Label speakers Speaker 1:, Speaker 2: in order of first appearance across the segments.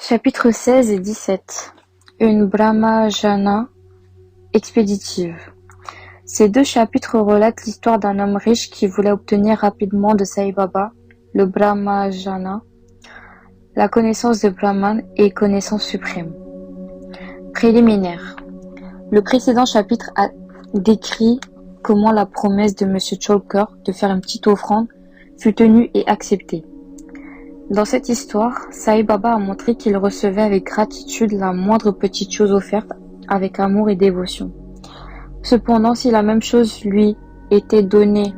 Speaker 1: Chapitres 16 et 17. Une Brahmajana expéditive. Ces deux chapitres relatent l'histoire d'un homme riche qui voulait obtenir rapidement de Sai Baba, le Brahmajana, la connaissance de Brahman et connaissance suprême. Préliminaire. Le précédent chapitre a décrit comment la promesse de M. Cholker de faire une petite offrande fut tenue et acceptée. Dans cette histoire, Sai Baba a montré qu'il recevait avec gratitude la moindre petite chose offerte avec amour et dévotion. Cependant, si la même chose lui était donnée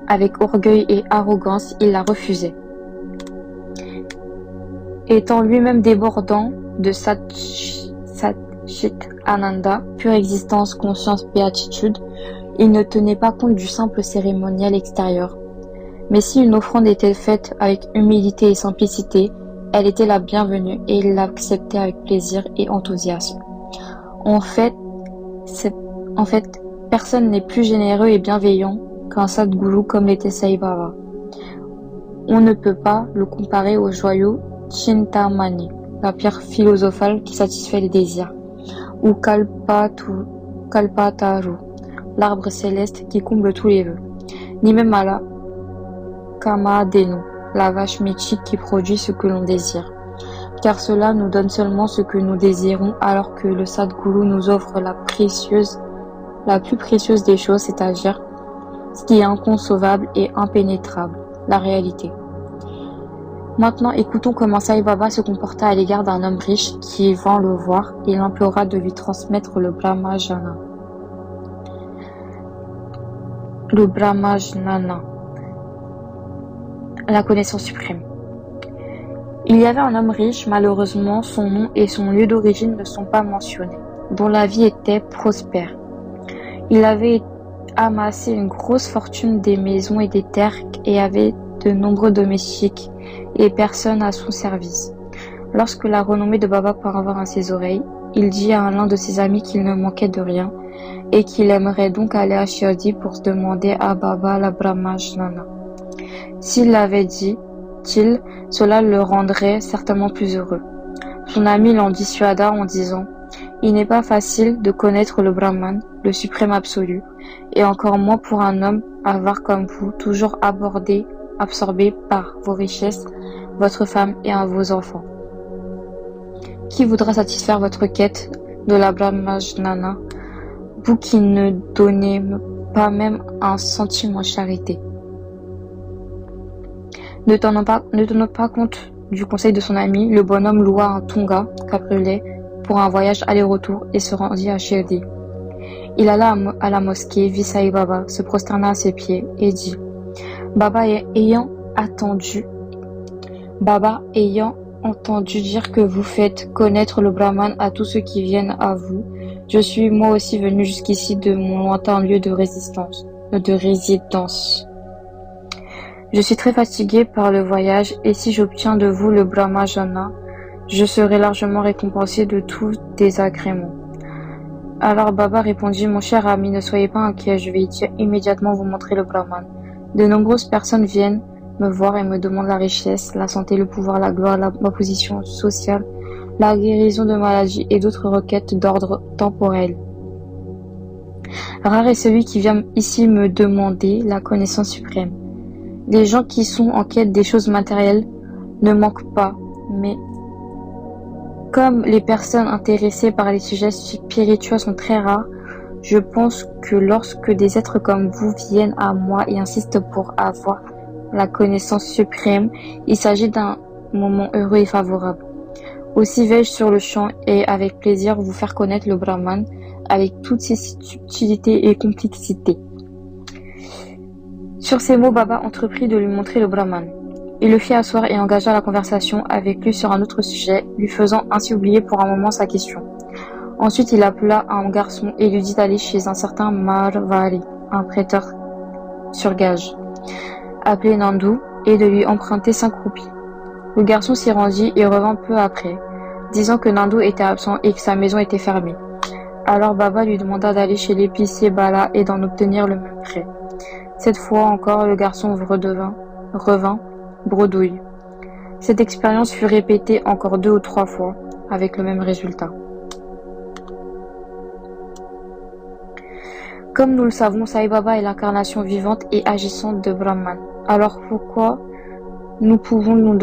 Speaker 1: avec orgueil et arrogance, il la refusait. Étant lui-même débordant de Satchit Ananda, pure existence, conscience, béatitude, il ne tenait pas compte du simple cérémoniel extérieur. Mais si une offrande était faite avec humilité et simplicité, elle était la bienvenue et il l'acceptait avec plaisir et enthousiasme. En fait, personne n'est plus généreux et bienveillant qu'un Sadguru comme l'était Sai Baba. On ne peut pas le comparer au joyau Chintamani, la pierre philosophale qui satisfait les désirs, ou Kalpataru, l'arbre céleste qui comble tous les vœux, ni même à la Kamadhenu, la vache mythique qui produit ce que l'on désire, car cela nous donne seulement ce que nous désirons, alors que le Sadguru nous offre la plus précieuse des choses, c'est-à-dire ce qui est inconcevable et impénétrable, la réalité. Maintenant, écoutons comment Sai Baba se comporta à l'égard d'un homme riche qui vint le voir et l'implora de lui transmettre le Brahmajana. Le Brahmajnana, la connaissance suprême. Il y avait un homme riche, malheureusement, son nom et son lieu d'origine ne sont pas mentionnés, dont la vie était prospère. Il avait amassé une grosse fortune des maisons et des terres et avait de nombreux domestiques et personnes à son service. Lorsque la renommée de Baba parvint à ses oreilles, il dit à l'un de ses amis qu'il ne manquait de rien et qu'il aimerait donc aller à Shirdi pour se demander à Baba la Brahmajnana. S'il l'avait dit-il, cela le rendrait certainement plus heureux. Son ami l'en dissuada en disant « Il n'est pas facile de connaître le Brahman, le suprême absolu, et encore moins pour un homme avare comme vous, toujours absorbé par vos richesses, votre femme et vos enfants. Qui voudra satisfaire votre quête de la Brahmajnana, vous qui ne donnez pas même un centime en charité ?» Ne tenant pas compte du conseil de son ami, le bonhomme loua un Tunga cabriolet pour un voyage aller-retour et se rendit à Shirdi. Il alla à la mosquée, vit Sai Baba, se prosterna à ses pieds et dit « Baba ayant entendu dire que vous faites connaître le Brahman à tous ceux qui viennent à vous, je suis moi aussi venu jusqu'ici de mon lointain lieu de résidence. Je suis très fatigué par le voyage et si j'obtiens de vous le Brahmajana, je serai largement récompensé de tout désagrément. » Alors Baba répondit « Mon cher ami, ne soyez pas inquiet, je vais immédiatement vous montrer le Brahman. De nombreuses personnes viennent me voir et me demandent la richesse, la santé, le pouvoir, la gloire, ma position sociale, la guérison de maladies et d'autres requêtes d'ordre temporel. Rare est celui qui vient ici me demander la connaissance suprême. Les gens qui sont en quête des choses matérielles ne manquent pas, mais comme les personnes intéressées par les sujets spirituels sont très rares, je pense que lorsque des êtres comme vous viennent à moi et insistent pour avoir la connaissance suprême, il s'agit d'un moment heureux et favorable. Aussi vais-je sur le champ et avec plaisir vous faire connaître le Brahman avec toutes ses subtilités et complexités. » Sur ces mots, Baba entreprit de lui montrer le Brahman. Il le fit asseoir et engagea la conversation avec lui sur un autre sujet, lui faisant ainsi oublier pour un moment sa question. Ensuite, il appela un garçon et lui dit d'aller chez un certain Marvari, un prêteur sur gage, appelé Nandu, et de lui emprunter 5 roupies. Le garçon s'y rendit et revint peu après, disant que Nandu était absent et que sa maison était fermée. Alors Baba lui demanda d'aller chez l'épicier Bala et d'en obtenir le même prêt. Cette fois encore, le garçon revint bredouille. Cette expérience fut répétée encore 2 ou 3 fois, avec le même résultat. Comme nous le savons, Sai Baba est l'incarnation vivante et agissante de Brahman. Alors nous pouvons nous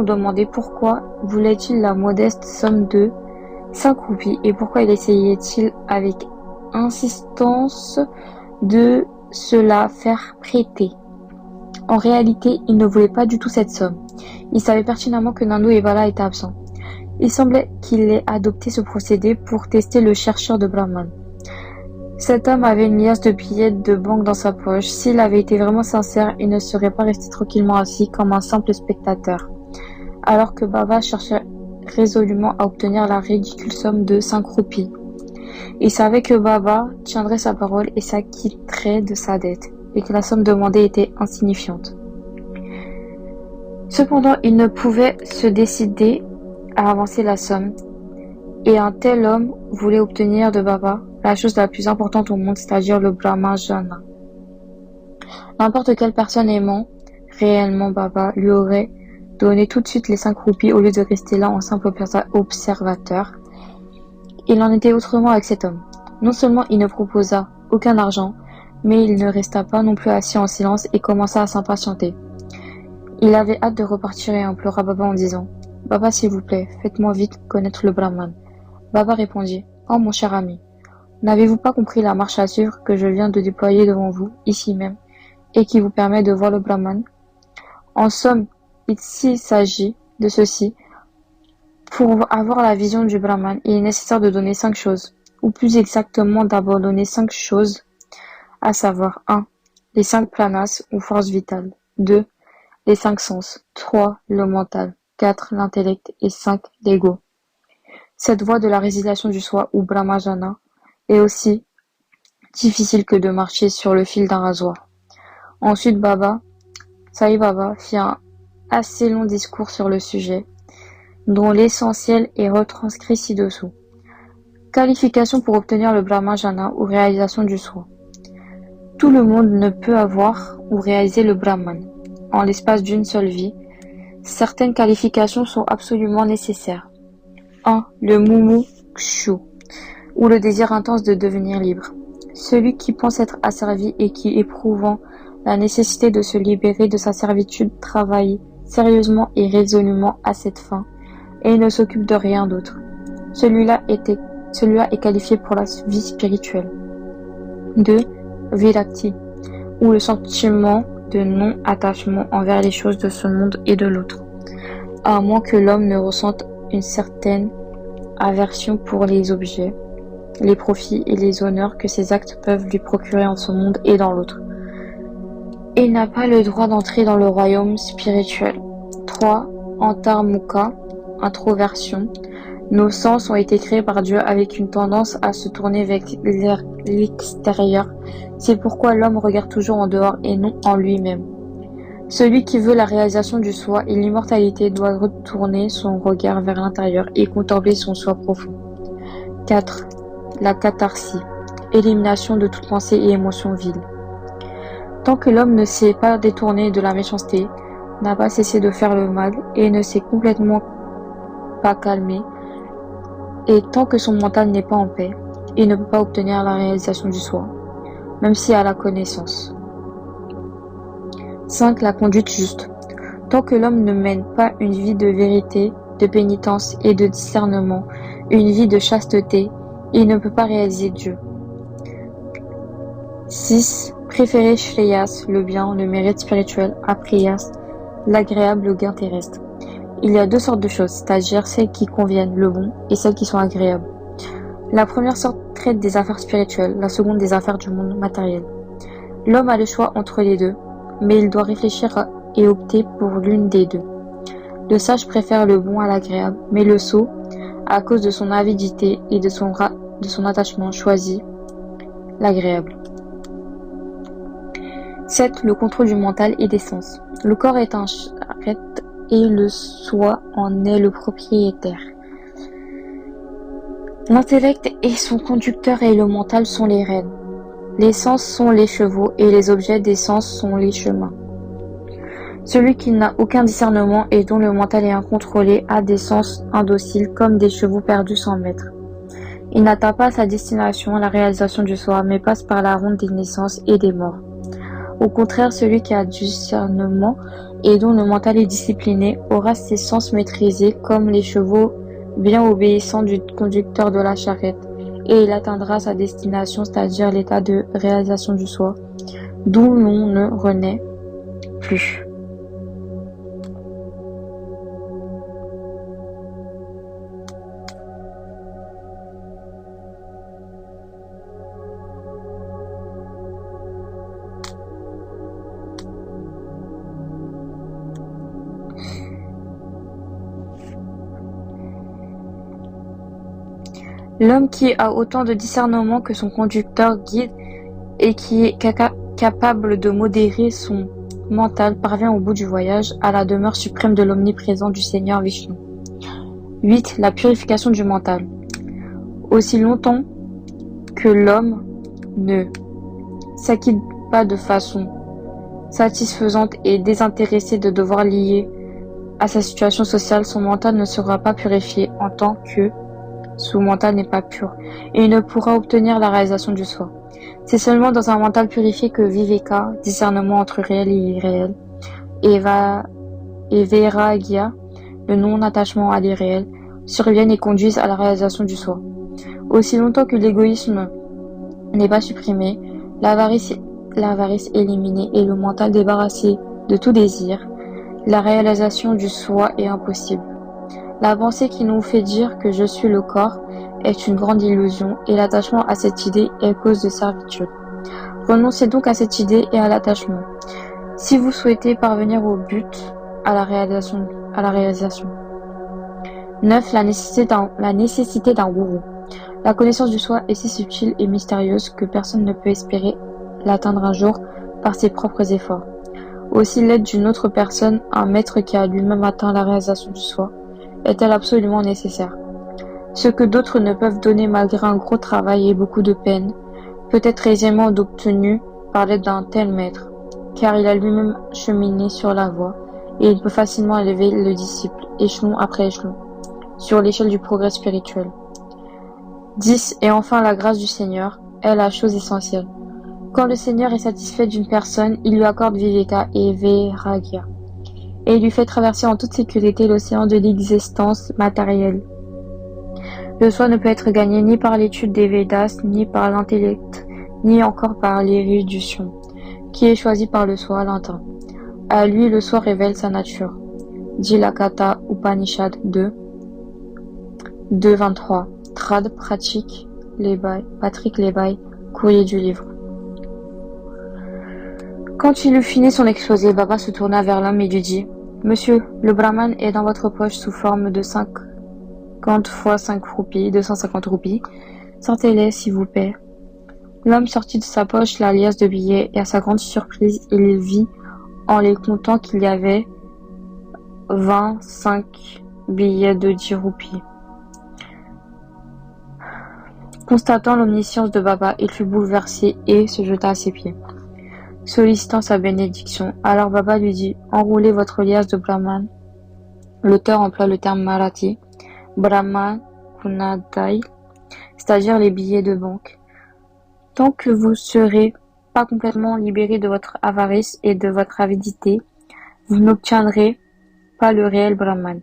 Speaker 1: demander pourquoi voulait-il la modeste somme de 5 roupies et pourquoi il essayait-il avec insistance de se la faire prêter. En réalité, il ne voulait pas du tout cette somme. Il savait pertinemment que Nando et Vala étaient absents. Il semblait qu'il ait adopté ce procédé pour tester le chercheur de Brahman. Cet homme avait une liasse de billets de banque dans sa poche. S'il avait été vraiment sincère, il ne serait pas resté tranquillement assis comme un simple spectateur. Alors que Baba cherchait résolument à obtenir la ridicule somme de 5 roupies. Il savait que Baba tiendrait sa parole et s'acquitterait de sa dette, et que la somme demandée était insignifiante. Cependant, il ne pouvait se décider à avancer la somme, et un tel homme voulait obtenir de Baba la chose la plus importante au monde, c'est-à-dire le Brahmajana. N'importe quelle personne aimant réellement Baba lui aurait donné tout de suite les 5 roupies au lieu de rester là en simple observateur. Il en était autrement avec cet homme. Non seulement il ne proposa aucun argent, mais il ne resta pas non plus assis en silence et commença à s'impatienter. Il avait hâte de repartir et implora Baba en disant « Baba, s'il vous plaît, faites-moi vite connaître le Brahman. » Baba répondit « Oh mon cher ami, n'avez-vous pas compris la marche à suivre que je viens de déployer devant vous, ici même, et qui vous permet de voir le Brahman? En somme, s'il s'agit de ceci. Pour avoir la vision du Brahman, il est nécessaire de donner 5 choses, ou plus exactement d'abandonner 5 choses, à savoir 1. Les 5 planas ou forces vitales, 2. Les 5 sens, 3. Le mental, 4. L'intellect et 5. L'ego. Cette voie de la réalisation du soi ou Brahmajana est aussi difficile que de marcher sur le fil d'un rasoir. Ensuite, Sai Baba fit un assez long discours sur le sujet, dont l'essentiel est retranscrit ci-dessous. Qualification pour obtenir le Brahmajana ou réalisation du soi. Tout le monde ne peut avoir ou réaliser le Brahman. En l'espace d'une seule vie, certaines qualifications sont absolument nécessaires. 1. Le mumukshu, ou le désir intense de devenir libre. Celui qui pense être asservi et qui, éprouvant la nécessité de se libérer de sa servitude, travaille sérieusement et résolument à cette fin, et ne s'occupe de rien d'autre. Celui-là est qualifié pour la vie spirituelle. 2. Virakti, ou le sentiment de non-attachement envers les choses de ce monde et de l'autre, à moins que l'homme ne ressente une certaine aversion pour les objets, les profits et les honneurs que ces actes peuvent lui procurer en ce monde et dans l'autre. Il n'a pas le droit d'entrer dans le royaume spirituel. 3. Antarmukha, introversion. Nos sens ont été créés par Dieu avec une tendance à se tourner vers l'extérieur. C'est pourquoi l'homme regarde toujours en dehors et non en lui-même. Celui qui veut la réalisation du soi et l'immortalité doit retourner son regard vers l'intérieur et contempler son soi profond. 4. La catharsis, élimination de toute pensée et émotion vile. Tant que l'homme ne s'est pas détourné de la méchanceté, n'a pas cessé de faire le mal et ne s'est complètement pas calmé, et tant que son mental n'est pas en paix, il ne peut pas obtenir la réalisation du soi, même s'il a la connaissance. 5. La conduite juste. Tant que l'homme ne mène pas une vie de vérité, de pénitence et de discernement, une vie de chasteté, il ne peut pas réaliser Dieu. 6. Préférer Shreyas, le bien, le mérite spirituel, à Priyas, l'agréable, le gain terrestre. Il y a 2 sortes de choses, c'est-à-dire celles qui conviennent, le bon, et celles qui sont agréables. La première sorte traite des affaires spirituelles, la seconde des affaires du monde matériel. L'homme a le choix entre les deux, mais il doit réfléchir et opter pour l'une des deux. Le sage préfère le bon à l'agréable, mais le sot, à cause de son avidité et de son attachement, choisit l'agréable. 7. Le contrôle du mental et des sens. Le corps est un charrette et le soi en est le propriétaire. L'intellect est son conducteur et le mental sont les rênes. Les sens sont les chevaux et les objets des sens sont les chemins. Celui qui n'a aucun discernement et dont le mental est incontrôlé a des sens indociles comme des chevaux perdus sans maître. Il n'atteint pas sa destination, la réalisation du soi, mais passe par la ronde des naissances et des morts. Au contraire, celui qui a du discernement et dont le mental est discipliné aura ses sens maîtrisés comme les chevaux bien obéissants du conducteur de la charrette, et il atteindra sa destination, c'est-à-dire l'état de réalisation du soi, d'où l'on ne renaît plus. L'homme qui a autant de discernement que son conducteur guide et qui est capable de modérer son mental parvient au bout du voyage à la demeure suprême de l'omniprésent du Seigneur Vishnu. 8. La purification du mental. Aussi longtemps que l'homme ne s'acquitte pas de façon satisfaisante et désintéressée de devoirs liés à sa situation sociale, son mental ne sera pas purifié en tant que son mental n'est pas pur, et il ne pourra obtenir la réalisation du soi. C'est seulement dans un mental purifié que Viveka, discernement entre réel et irréel, et Vairagya, le non-attachement à l'irréel, surviennent et conduisent à la réalisation du soi. Aussi longtemps que l'égoïsme n'est pas supprimé, l'avarice éliminée et le mental débarrassé de tout désir, la réalisation du soi est impossible. La pensée qui nous fait dire que je suis le corps est une grande illusion et l'attachement à cette idée est cause de servitude. Renoncez donc à cette idée et à l'attachement, si vous souhaitez parvenir au but, à la réalisation. 9. La nécessité d'un gourou. La connaissance du soi est si subtile et mystérieuse que personne ne peut espérer l'atteindre un jour par ses propres efforts. Aussi l'aide d'une autre personne, un maître qui a lui-même atteint la réalisation du soi, est-elle absolument nécessaire. Ce que d'autres ne peuvent donner malgré un gros travail et beaucoup de peine, peut être aisément obtenu par l'aide d'un tel maître, car il a lui-même cheminé sur la voie, et il peut facilement élever le disciple, échelon après échelon, sur l'échelle du progrès spirituel. 10. Et enfin la grâce du Seigneur est la chose essentielle. Quand le Seigneur est satisfait d'une personne, il lui accorde Viveka et Vairagya, et il lui fait traverser en toute sécurité l'océan de l'existence matérielle. Le soi ne peut être gagné ni par l'étude des Védas, ni par l'intellect, ni encore par l'érudition, qui est choisie par le soi l'atteint. À lui, le soi révèle sa nature. Dit la Katha Upanishad 2, 2.23. Trad Patrick Lebay, courrier du livre. Quand il eut fini son exposé, Baba se tourna vers l'homme et lui dit : « Monsieur, le Brahman est dans votre poche sous forme de 50 fois 5 roupies, 250 roupies. Sortez-les, s'il vous plaît. » L'homme sortit de sa poche la liasse de billets et à sa grande surprise, il vit, en les comptant, qu'il y avait 25 billets de 10 roupies. Constatant l'omniscience de Baba, il fut bouleversé et se jeta à ses pieds, sollicitant sa bénédiction. Alors Baba lui dit : « Enroulez votre liasse de Brahman. » L'auteur emploie le terme marathi, Brahman Kunadai, c'est-à-dire les billets de banque. Tant que vous ne serez pas complètement libéré de votre avarice et de votre avidité, vous n'obtiendrez pas le réel Brahman.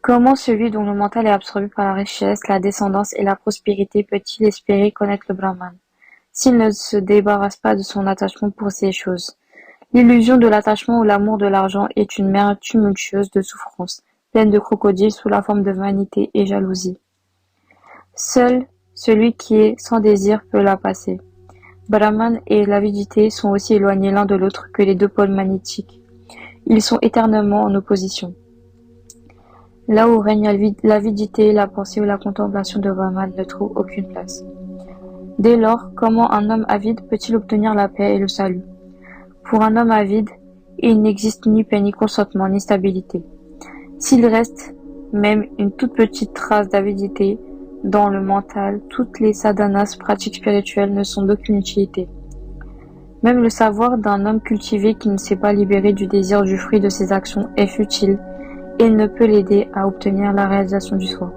Speaker 1: Comment celui dont le mental est absorbé par la richesse, la descendance et la prospérité peut-il espérer connaître le Brahman, s'il ne se débarrasse pas de son attachement pour ces choses? L'illusion de l'attachement ou l'amour de l'argent est une mer tumultueuse de souffrances, pleine de crocodiles sous la forme de vanité et jalousie. Seul celui qui est sans désir peut la passer. Brahman et l'avidité sont aussi éloignés l'un de l'autre que les deux pôles magnétiques. Ils sont éternellement en opposition. Là où règne l'avidité, la pensée ou la contemplation de Brahman ne trouve aucune place. Dès lors, comment un homme avide peut-il obtenir la paix et le salut? Pour un homme avide, il n'existe ni paix, ni consentement, ni stabilité. S'il reste même une toute petite trace d'avidité dans le mental, toutes les sadhanas, pratiques spirituelles, ne sont d'aucune utilité. Même le savoir d'un homme cultivé qui ne s'est pas libéré du désir du fruit de ses actions est futile et ne peut l'aider à obtenir la réalisation du soi.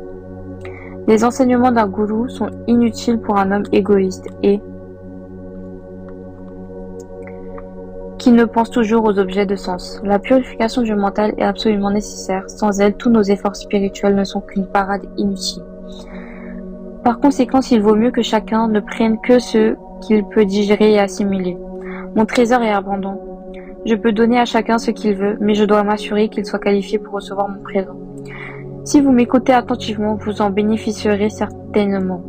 Speaker 1: Les enseignements d'un gourou sont inutiles pour un homme égoïste et qui ne pense toujours aux objets de sens. La purification du mental est absolument nécessaire. Sans elle, tous nos efforts spirituels ne sont qu'une parade inutile. Par conséquent, il vaut mieux que chacun ne prenne que ce qu'il peut digérer et assimiler. Mon trésor est abondant. Je peux donner à chacun ce qu'il veut, mais je dois m'assurer qu'il soit qualifié pour recevoir mon présent. Si vous m'écoutez attentivement, vous en bénéficierez certainement.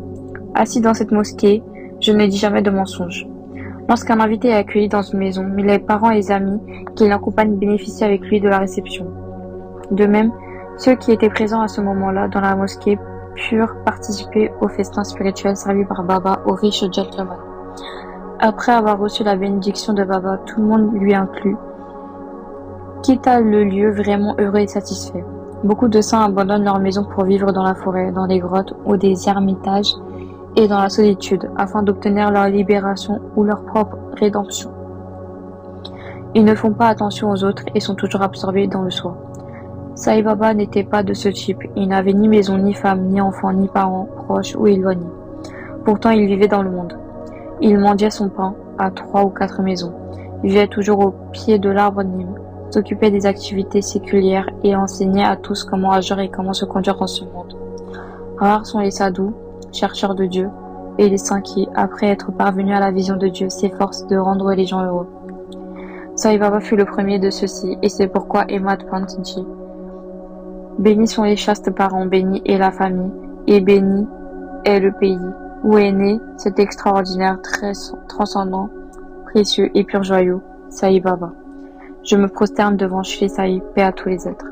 Speaker 1: Assis dans cette mosquée, je ne dis jamais de mensonges. Lorsqu'un invité est accueilli dans une maison, les parents et les amis qui l'accompagnent bénéficient avec lui de la réception. De même, ceux qui étaient présents à ce moment-là dans la mosquée purent participer au festin spirituel servi par Baba au riche gentleman. Après avoir reçu la bénédiction de Baba, tout le monde, lui inclus, quitta le lieu vraiment heureux et satisfait. Beaucoup de saints abandonnent leur maison pour vivre dans la forêt, dans des grottes ou des ermitages et dans la solitude, afin d'obtenir leur libération ou leur propre rédemption. Ils ne font pas attention aux autres et sont toujours absorbés dans le soi. Sai Baba n'était pas de ce type. Il n'avait ni maison, ni femme, ni enfants, ni parents, proches ou éloignés. Pourtant, il vivait dans le monde. Il mendiait son pain à 3 ou 4 maisons. Il vivait toujours au pied de l'arbre Nim, s'occupait des activités séculières et enseignait à tous comment agir et comment se conduire dans ce monde. Rares sont les sadhus, chercheurs de Dieu, et les saints qui, après être parvenus à la vision de Dieu, s'efforcent de rendre les gens heureux. Sai Baba fut le premier de ceux-ci, et c'est pourquoi Emad Pant dit: bénis sont les chastes parents, bénis est la famille, et béni est le pays où est né cet extraordinaire, très transcendant, précieux et pur joyau, Sai Baba. Je me prosterne devant Shri Sai, paix à tous les êtres.